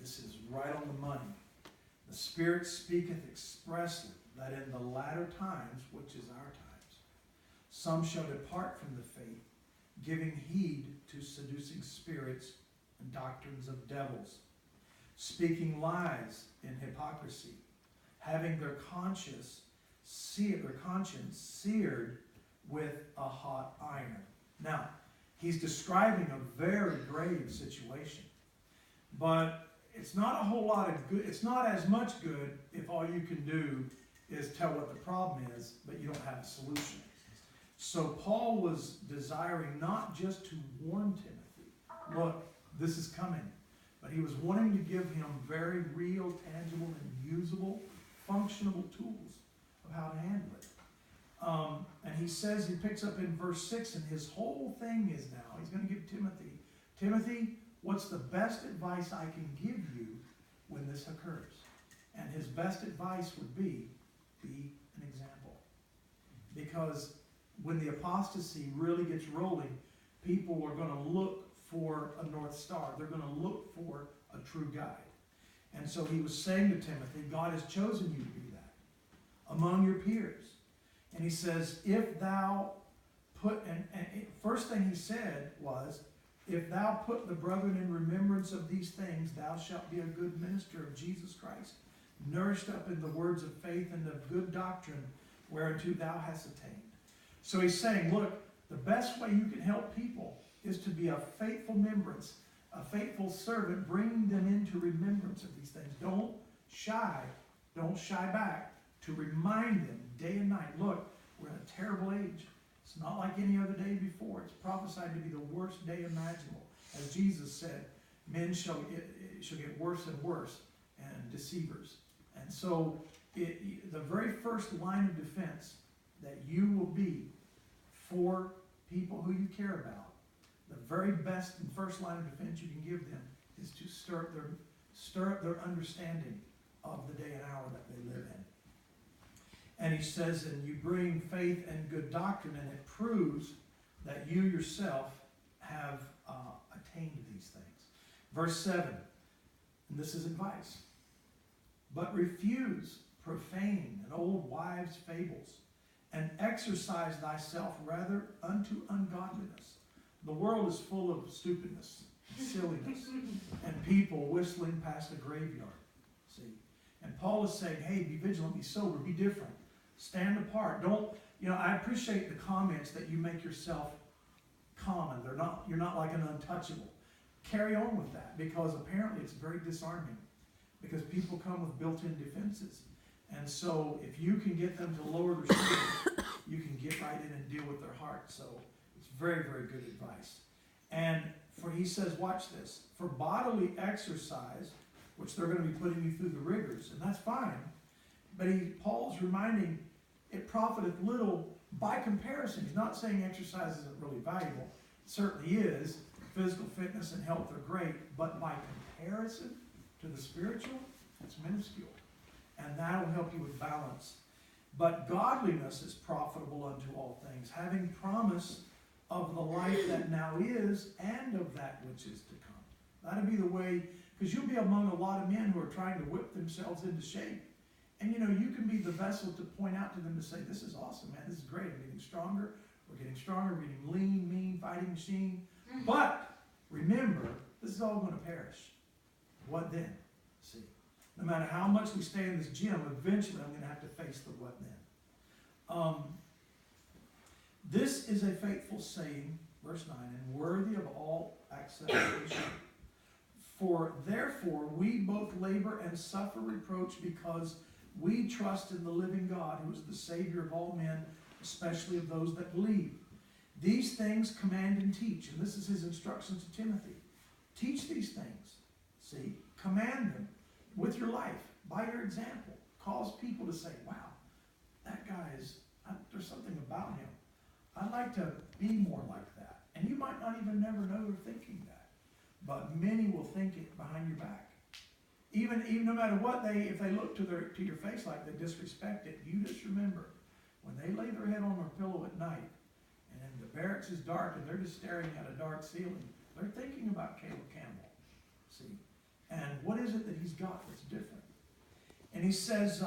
this is right on the money. The Spirit speaketh expressly that in the latter times, which is our times, some shall depart from the faith, giving heed to seducing spirits and doctrines of devils, speaking lies in hypocrisy, having their conscience seared with a hot iron. Now, he's describing a very grave situation, but it's not a whole lot of good. It's not as much good if all you can do is tell what the problem is, but you don't have a solution. So Paul was desiring not just to warn Timothy, look, this is coming, but he was wanting to give him very real, tangible, and usable, functional tools of how to handle it. And he says, he picks up in verse 6, and his whole thing is now, he's going to give Timothy, what's the best advice I can give you when this occurs? And his best advice would be an example. Because when the apostasy really gets rolling, people are going to look for a North Star. They're going to look for a true guide. And so he was saying to Timothy, God has chosen you to be that among your peers. And he says, if thou put, and first thing he said was, if thou put the brethren in remembrance of these things, thou shalt be a good minister of Jesus Christ, nourished up in the words of faith and of good doctrine, whereunto thou hast attained. So he's saying, look, the best way you can help people is to be a faithful remembrance, a faithful servant, bringing them into remembrance of these things. Don't shy back to remind them day and night, look, we're in a terrible age. It's not like any other day before. It's prophesied to be the worst day imaginable. As Jesus said, men shall get worse and worse, and deceivers. And so the very first line of defense that you will be for people who you care about, the very best and first line of defense you can give them is to stir up their understanding of the day and hour that they live in. And he says, and you bring faith and good doctrine, and it proves that you yourself have attained these things. Verse 7, and this is advice. But refuse profane and old wives' fables, and exercise thyself rather unto ungodliness. The world is full of stupidness, silliness, and people whistling past a graveyard. See? And Paul is saying, hey, be vigilant, be sober, be different. Stand apart. I appreciate the comments that you make yourself common. You're not like an untouchable. Carry on with that, because apparently it's very disarming, because people come with built-in defenses. And so if you can get them to lower their shield, you can get right in and deal with their heart. So it's very, very good advice. And he says, watch this, for bodily exercise, which they're going to be putting you through the rigors, and that's fine. But Paul's reminding, it profiteth little by comparison. He's not saying exercise isn't really valuable. It certainly is. Physical fitness and health are great. But by comparison to the spiritual, it's minuscule. And that will help you with balance. But godliness is profitable unto all things, having promise of the life that now is and of that which is to come. That'll be the way, because you'll be among a lot of men who are trying to whip themselves into shape. And you can be the vessel to point out to them to say, this is awesome, man, this is great, I'm getting stronger, we're getting lean, mean, fighting machine. But remember, this is all going to perish. What then? See, no matter how much we stay in this gym, eventually I'm going to have to face the what then. This is a faithful saying, verse 9, and worthy of all acceptation. For therefore we both labor and suffer reproach, because we trust in the living God, who is the Savior of all men, especially of those that believe. These things command and teach. And this is his instructions to Timothy. Teach these things. See? Command them with your life, by your example. Cause people to say, wow, that guy there's something about him. I'd like to be more like that. And you might not even never know they're thinking that. But many will think it behind your back. Even no matter what if they look to your face like they disrespect it, you just remember, when they lay their head on their pillow at night, and the barracks is dark and they're just staring at a dark ceiling, they're thinking about Caleb Campbell. See? And what is it that he's got that's different? And he says,